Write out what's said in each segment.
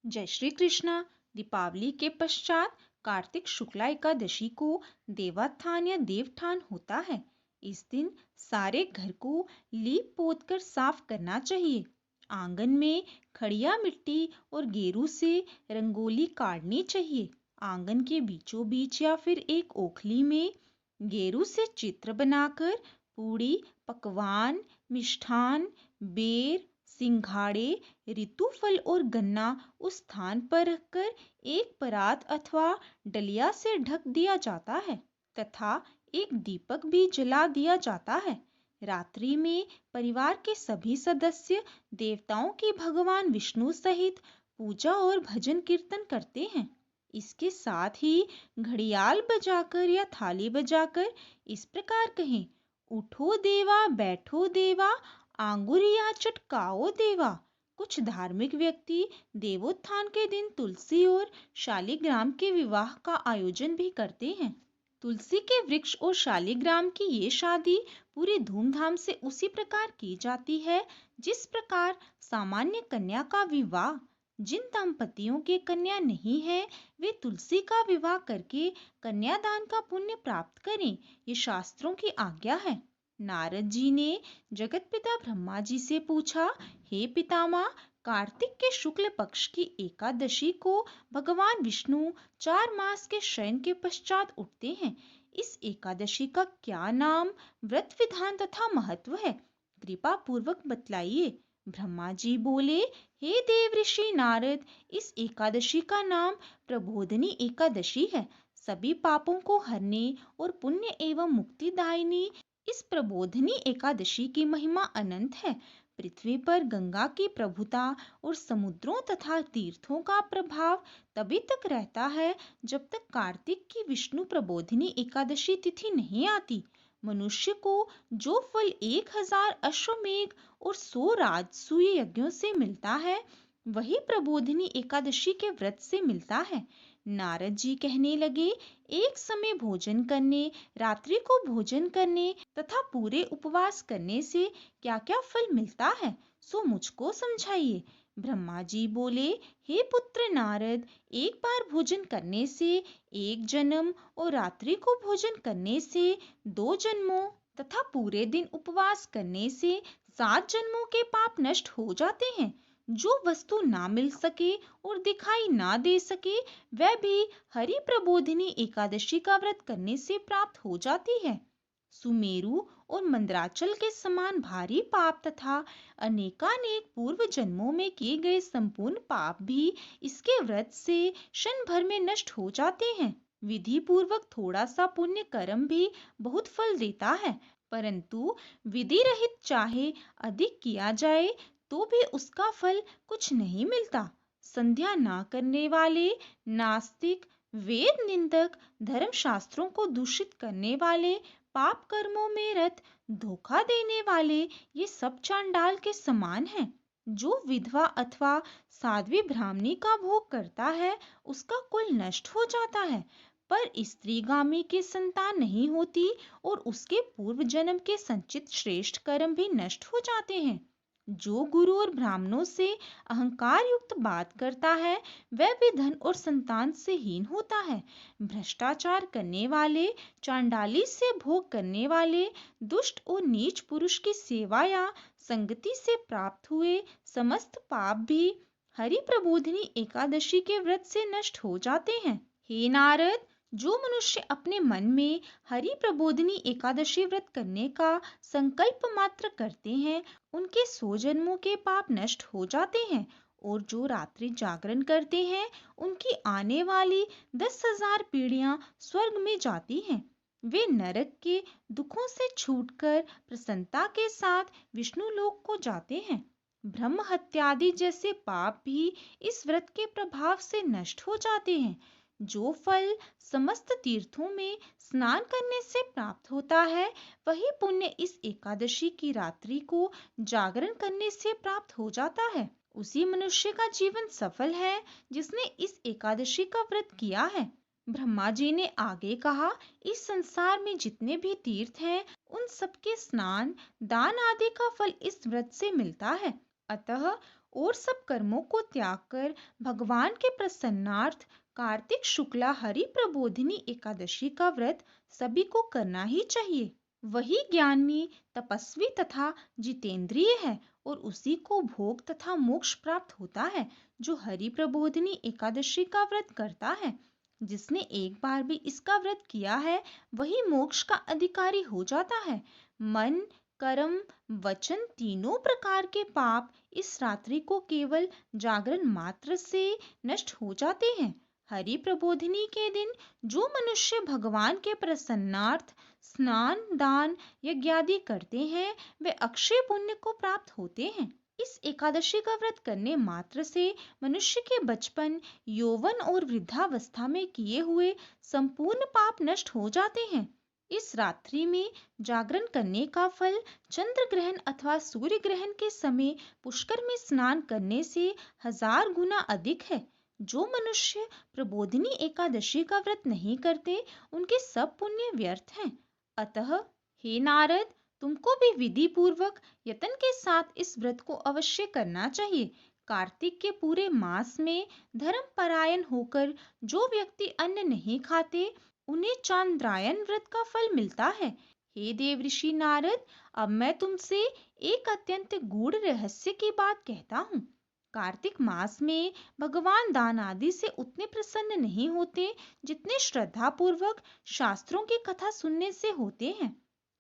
जय श्री कृष्णा। दीपावली के पश्चात कार्तिक शुक्ला एकादशी को देवात्थान या देवठान होता है। इस दिन सारे घर को लीप पोत कर साफ करना चाहिए। आंगन में खड़िया मिट्टी और गेरू से रंगोली काटनी चाहिए। आंगन के बीचों बीच या फिर एक ओखली में गेरू से चित्र बनाकर पूड़ी, पकवान, मिष्ठान, बेर, सिंघाड़े, ऋतुफल और गन्ना उस स्थान पर रखकर एक परात अथवा डलिया से ढक दिया जाता है तथा एक दीपक भी जला दिया जाता है। रात्रि में परिवार के सभी सदस्य देवताओं की भगवान विष्णु सहित पूजा और भजन कीर्तन करते हैं। इसके साथ ही घड़ियाल बजाकर या थाली बजाकर इस प्रकार कहें, उठो देवा बैठो देवा, आंगुरिया चटकाओ देवा। कुछ धार्मिक व्यक्ति देवोत्थान के दिन तुलसी और शालिग्राम के विवाह का आयोजन भी करते हैं। तुलसी के वृक्ष और शालिग्राम की ये शादी पूरी धूमधाम से उसी प्रकार की जाती है जिस प्रकार सामान्य कन्या का विवाह। जिन दंपतियों के कन्या नहीं है वे तुलसी का विवाह करके कन्यादान का पुण्य प्राप्त करें, ये शास्त्रों की आज्ञा है। नारद जी ने जगत पिता ब्रह्मा जी से पूछा, हे पितामह, कार्तिक के शुक्ल पक्ष की एकादशी को भगवान विष्णु 4 मास के शयन के पश्चात उठते हैं। इस एकादशी का क्या नाम, व्रत विधान तथा महत्व है, कृपा पूर्वक बतलाइए। ब्रह्मा जी बोले, हे देव ऋषि नारद, इस एकादशी का नाम प्रबोधनी एकादशी है। सभी पापों को हरने और पुण्य एवं मुक्तिदायिनी इस प्रबोधनी एकादशी की महिमा अनंत है। पृथ्वी पर गंगा की प्रभुता और समुद्रों तथा तीर्थों का प्रभाव तभी तक रहता है जब तक कार्तिक की विष्णु प्रबोधिनी एकादशी तिथि नहीं आती। मनुष्य को जो फल 1000 अश्वमेघ और 100 राजसूय यज्ञों से मिलता है वही प्रबोधिनी एकादशी के व्रत से मिलता है। नारद जी कहने लगे, एक समय भोजन करने, रात्रि को भोजन करने तथा पूरे उपवास करने से क्या क्या फल मिलता है, सो मुझको समझाइए। ब्रह्मा जी बोले, हे पुत्र नारद, एक बार भोजन करने से 1 जन्म और रात्रि को भोजन करने से 2 जन्मों तथा पूरे दिन उपवास करने से 7 जन्मों के पाप नष्ट हो जाते हैं। जो वस्तु ना मिल सके और दिखाई ना दे सके वह भी हरि प्रबोधिनी एकादशी का व्रत करने से प्राप्त हो जाती है। सुमेरु और मंदराचल के समान भारी पाप तथा अनेकानेक पूर्व जन्मों में किए गए संपूर्ण पाप भी इसके व्रत से क्षण भर में नष्ट हो जाते हैं। विधि पूर्वक थोड़ा सा पुण्य कर्म भी बहुत फल देता है, परंतु विधि रहित चाहे अधिक किया जाए तो भी उसका फल कुछ नहीं मिलता। संध्या ना करने वाले, नास्तिक, वेद निंदक, धर्म शास्त्रों को दूषित करने वाले, पाप कर्मों में रत, धोखा देने वाले, ये सब चांडाल के समान हैं। जो विधवा अथवा साध्वी ब्राह्मणी का भोग करता है उसका कुल नष्ट हो जाता है, पर स्त्रीगामी की संतान नहीं होती और उसके पूर्व जन्म के संचित श्रेष्ठ कर्म भी नष्ट हो जाते हैं। जो गुरु और ब्राह्मणों से अहंकार युक्त बात करता है वह भी धन और संतान से हीन होता है। भ्रष्टाचार करने वाले, चांडाली से भोग करने वाले, दुष्ट और नीच पुरुष की सेवा या संगति से प्राप्त हुए समस्त पाप भी हरि प्रबोधिनी एकादशी के व्रत से नष्ट हो जाते हैं। हे नारद, जो मनुष्य अपने मन में हरि प्रबोधिनी एकादशी व्रत करने का संकल्प मात्र करते हैं उनके 100 जन्मों के पाप नष्ट हो जाते हैं, और जो रात्रि जागरण करते हैं उनकी आने वाली 10,000 पीढ़ियां स्वर्ग में जाती हैं। वे नरक के दुखों से छूटकर प्रसन्नता के साथ विष्णु लोक को जाते हैं। ब्रह्म हत्यादि जैसे पाप भी इस व्रत के प्रभाव से नष्ट हो जाते हैं। जो फल समस्त तीर्थों में स्नान करने से प्राप्त होता है वही पुण्य इस एकादशी की रात्रि को जागरण करने से प्राप्त हो जाता है। उसी मनुष्य का जीवन सफल है जिसने इस एकादशी का व्रत किया है। ब्रह्मा जी ने आगे कहा, इस संसार में जितने भी तीर्थ हैं उन सबके स्नान, दान आदि का फल इस व्रत से मिलता है। अतः और सब कर्मों को त्याग कर भगवान के प्रसन्नार्थ कार्तिक शुक्ला हरि प्रबोधिनी एकादशी का व्रत सभी को करना ही चाहिए। वही ज्ञानी, तपस्वी तथा जितेंद्रिय है और उसी को भोग तथा मोक्ष प्राप्त होता है जो हरि प्रबोधिनी एकादशी का व्रत करता है। जिसने एक बार भी इसका व्रत किया है वही मोक्ष का अधिकारी हो जाता है। मन, कर्म, वचन तीनों प्रकार के पाप इस रात्रि को केवल जागरण मात्र से नष्ट हो जाते हैं। हरि प्रबोधिनी के दिन जो मनुष्य भगवान के प्रसन्नार्थ स्नान, दान, यज्ञादि करते हैं वे अक्षय पुण्य को प्राप्त होते हैं। इस एकादशी का व्रत करने मात्र से मनुष्य के बचपन, यौवन और वृद्धावस्था में किए हुए संपूर्ण पाप नष्ट हो जाते हैं। इस रात्रि में जागरण करने का फल चंद्र ग्रहण अथवा सूर्य ग्रहण के समय पुष्कर में स्नान करने से 1000 गुना अधिक है। जो मनुष्य प्रबोधिनी एकादशी का व्रत नहीं करते उनके सब पुण्य व्यर्थ हैं। अतः हे नारद, तुमको भी विधि पूर्वक यत्न के साथ इस व्रत को अवश्य करना चाहिए। कार्तिक के पूरे मास में धर्म परायण होकर जो व्यक्ति अन्न नहीं खाते उन्हें चांद्रायन व्रत का फल मिलता है। हे देव ऋषि नारद, अब मैं तुमसे एक अत्यंत गूढ़ रहस्य की बात कहता हूँ। कार्तिक मास में भगवान दान आदि से उतने प्रसन्न नहीं होते जितने श्रद्धा पूर्वक शास्त्रों की कथा सुनने से होते हैं।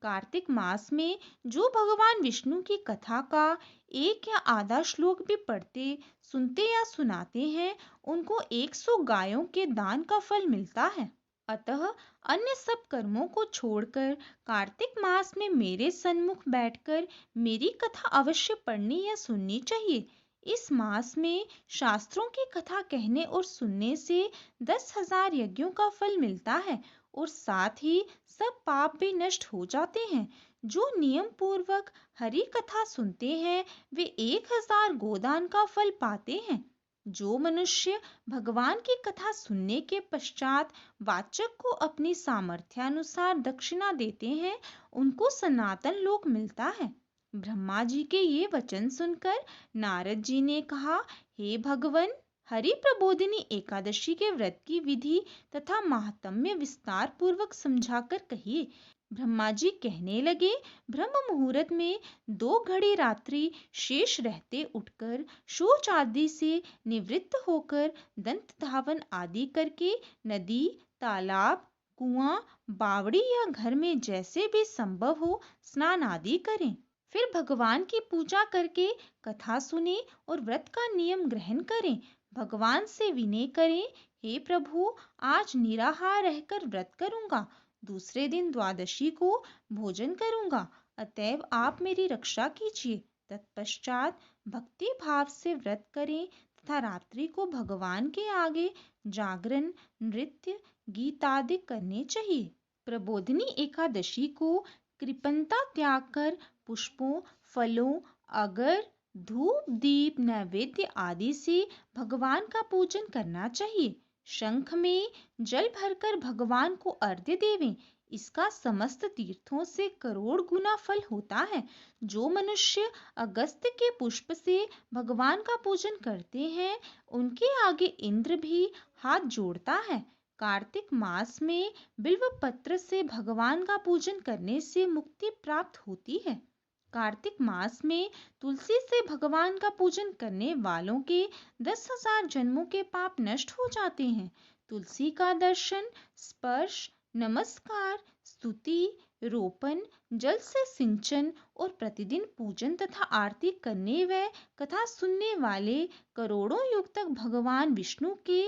कार्तिक मास में जो भगवान विष्णु की कथा का एक या आधा श्लोक भी पढ़ते, सुनते या सुनाते हैं उनको 100 गायों के दान का फल मिलता है। अतः अन्य सब कर्मों को छोड़कर कार्तिक मास में मेरे सन्मुख बैठकर मेरी कथा अवश्य पढ़नी या सुननी चाहिए। इस मास में शास्त्रों की कथा कहने और सुनने से 10,000 यज्ञों का फल मिलता है और साथ ही सब पाप भी नष्ट हो जाते हैं। जो नियम पूर्वक हरि कथा सुनते हैं वे 1000 गोदान का फल पाते हैं। जो मनुष्य भगवान की कथा सुनने के पश्चात वाचक को अपनी सामर्थ्यानुसार दक्षिणा देते हैं उनको सनातन लोक मिलता है। ब्रह्मा जी के ये वचन सुनकर नारद जी ने कहा, हे भगवन, हरि प्रबोधिनी एकादशी के व्रत की विधि तथा महात्म्य विस्तार पूर्वक समझाकर कहिए। ब्रह्मा जी कहने लगे, ब्रह्म मुहूर्त में 2 घड़ी रात्रि शेष रहते उठकर शौच आदि से निवृत्त होकर दंत धावन आदि करके नदी, तालाब, कुआं, बावड़ी या घर में जैसे भी संभव हो स्नान आदि करें। फिर भगवान की पूजा करके कथा सुने और व्रत का नियम ग्रहण करें। भगवान से विनय करें, हे प्रभु, आज निराहार रहकर व्रत करूंगा, दूसरे दिन द्वादशी को भोजन करूंगा, अतएव आप मेरी रक्षा कीजिए। तत्पश्चात भक्ति भाव से व्रत करें तथा रात्रि को भगवान के आगे जागरण, नृत्य, गीत आदि करने चाहिए। प्रबोधिनी एकादशी को कृपणता त्याग कर पुष्पों, फलों, अगर, धूप, दीप, नैवेद्य आदि से भगवान का पूजन करना चाहिए। शंख में जल भरकर भगवान को अर्घ्य देवें। इसका समस्त तीर्थों से करोड़ गुना फल होता है। जो मनुष्य अगस्त्य के पुष्प से भगवान का पूजन करते हैं उनके आगे इंद्र भी हाथ जोड़ता है। कार्तिक मास में बिल्व पत्र से भगवान का पूजन करने से मुक्ति प्राप्त होती है। कार्तिक मास में तुलसी से भगवान का पूजन करने वालों के 10,000 जन्मों के पाप नष्ट हो जाते हैं। तुलसी का दर्शन, स्पर्श, नमस्कार, स्तुति, रोपण, जल से सिंचन और प्रतिदिन पूजन तथा आरती करने व कथा सुनने वाले करोड़ों युग तक भगवान विष्णु के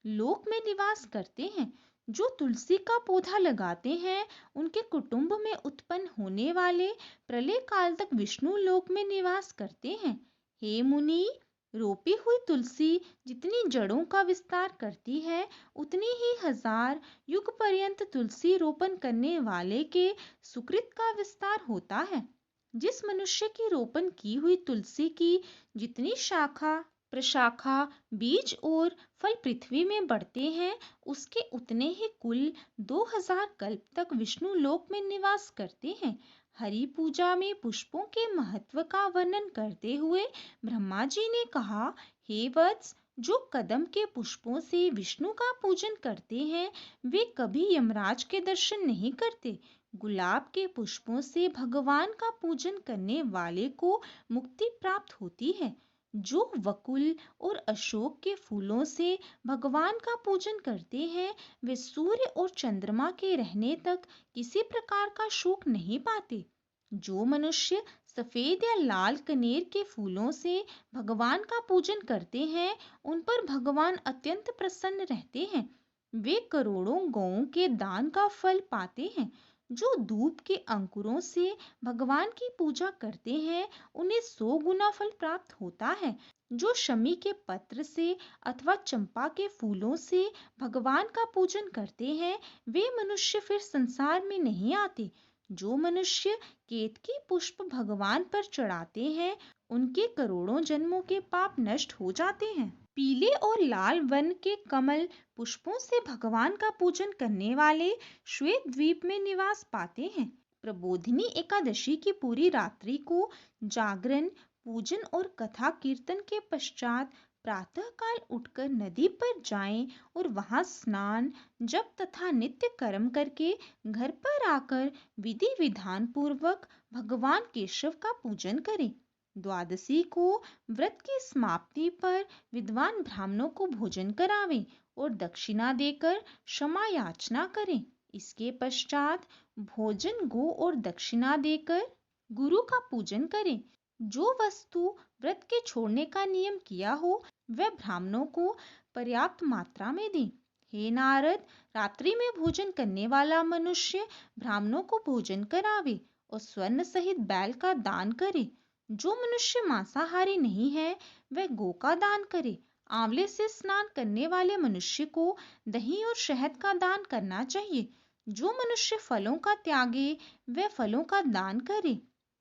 लोक में निवास करते हैं। जो तुलसी का पौधा लगाते हैं उनके कुटुंब में उत्पन्न होने वाले प्रलय काल तक विष्णु लोक में निवास करते हैं। हे मुनि, रोपी हुई तुलसी जितनी जड़ों का विस्तार करती है उतनी ही 1000 युग पर्यंत तुलसी रोपण करने वाले के सुकृत का विस्तार होता है। जिस मनुष्य की रोपण की हुई तुलसी की जितनी शाखा, प्रशाखा, बीज और फल पृथ्वी में बढ़ते हैं उसके उतने ही कुल 2000 कल्प तक विष्णु लोक में निवास करते हैं। हरि पूजा में पुष्पों के महत्व का वर्णन करते हुए ब्रह्मा जी ने कहा, हे वत्स, जो कदम के पुष्पों से विष्णु का पूजन करते हैं वे कभी यमराज के दर्शन नहीं करते। गुलाब के पुष्पों से भगवान का पूजन करने वाले को मुक्ति प्राप्त होती है। जो वकुल और अशोक के फूलों से भगवान का पूजन करते हैं वे सूर्य और चंद्रमा के रहने तक किसी प्रकार का शोक नहीं पाते। जो मनुष्य सफेद या लाल कनेर के फूलों से भगवान का पूजन करते हैं उन पर भगवान अत्यंत प्रसन्न रहते हैं। वे करोड़ों गौओं के दान का फल पाते हैं। जो धूप के अंकुरों से भगवान की पूजा करते हैं उन्हें 100 गुना फल प्राप्त होता है। जो शमी के पत्र से अथवा चंपा के फूलों से भगवान का पूजन करते हैं वे मनुष्य फिर संसार में नहीं आते। जो मनुष्य केतकी पुष्प भगवान पर चढ़ाते हैं उनके करोड़ों जन्मों के पाप नष्ट हो जाते हैं। पीले और लाल वर्ण के कमल पुष्पों से भगवान का पूजन करने वाले श्वेत द्वीप में निवास पाते हैं। प्रबोधिनी एकादशी की पूरी रात्रि को जागरण, पूजन और कथा कीर्तन के पश्चात प्रातःकाल उठकर नदी पर जाएं और वहां स्नान, जप तथा नित्य कर्म करके घर पर आकर विधि विधान पूर्वक भगवान केशव का पूजन करें। द्वादशी को व्रत की समाप्ति पर विद्वान ब्राह्मणों को भोजन करावें और दक्षिणा देकर क्षमा याचना करें। इसके पश्चात भोजन गो और दक्षिणा देकर गुरु का पूजन करें। जो वस्तु व्रत के छोड़ने का नियम किया हो वह ब्राह्मणों को पर्याप्त मात्रा में दें। हे नारद, रात्रि में भोजन करने वाला मनुष्य ब्राह्मणों को भोजन करावे और स्वर्ण सहित बैल का दान करे। जो मनुष्य मांसाहारी नहीं है वह गौ का दान करे। आंवले से स्नान करने वाले मनुष्य को दही और शहद का दान करना चाहिए। जो मनुष्य फलों का त्यागे वह फलों का दान करे।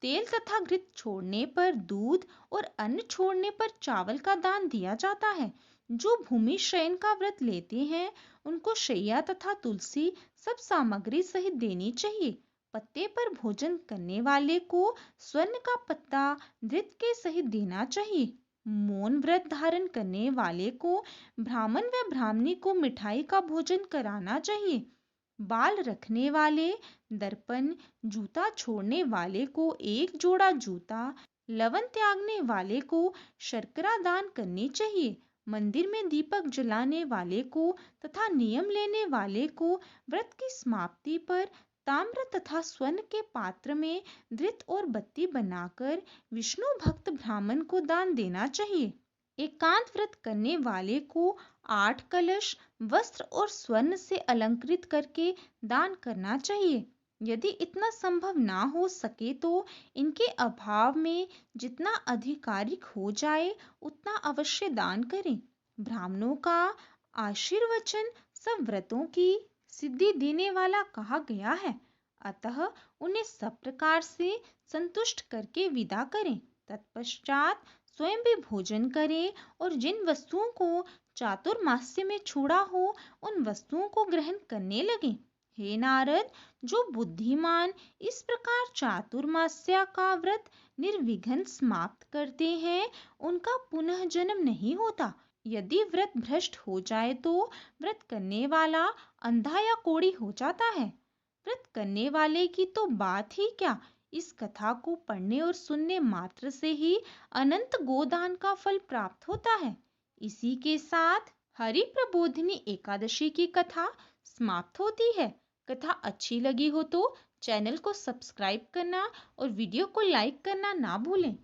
तेल तथा घृत छोड़ने पर दूध और अन्न छोड़ने पर चावल का दान दिया जाता है। जो भूमि शयन का व्रत लेते हैं उनको शैया तथा तुलसी सब सामग्री सहित देनी चाहिए। पत्ते पर भोजन करने वाले को स्वर्ण का पत्ता घृत के सहित देना चाहिए। मौन व्रत धारण करने वाले को ब्राह्मण व ब्राह्मणी को मिठाई का भोजन कराना चाहिए। बाल रखने वाले, दर्पण, जूता छोड़ने वाले को एक जोड़ा जूता, लवण त्यागने वाले को शर्करा दान करनी चाहिए। मंदिर में दीपक जलाने वाले को तथा नियम लेने वाले को व्रत की समाप्ति पर ताम्र तथा स्वर्ण के पात्र में घृत और बत्ती बनाकर विष्णु भक्त ब्राह्मण को दान देना चाहिए। एकांत व्रत करने वाले को 8 कलश, वस्त्र और स्वर्ण से अलंकृत करके दान करना चाहिए। यदि इतना संभव ना हो सके तो इनके अभाव में जितना आधिकारिक हो जाए उतना अवश्य दान करें। ब्राह्मणों का आशीर्वचन सब व्रतों की सिद्धि देने वाला कहा गया है, अतः उन्हें सब प्रकार से संतुष्ट करके विदा करें। तत्पश्चात स्वयं भी भोजन करें और जिन वस्तुओं को चातुर्मास्य में छोड़ा हो उन वस्तुओं को ग्रहण करने लगे। हे नारद, जो बुद्धिमान इस प्रकार चातुर्मास्य का व्रत निर्विघ्न समाप्त करते हैं उनका पुनः जन्म नहीं होता। यदि व्रत भ्रष्ट हो जाए तो व्रत करने वाला अंधा या कोढ़ी हो जाता है। व्रत करने वाले की तो बात ही क्या, इस कथा को पढ़ने और सुनने मात्र से ही अनंत गोदान का फल प्राप्त होता है। इसी के साथ हरि प्रबोधिनी एकादशी की कथा समाप्त होती है। कथा अच्छी लगी हो तो चैनल को सब्सक्राइब करना और वीडियो को लाइक करना ना भूलें।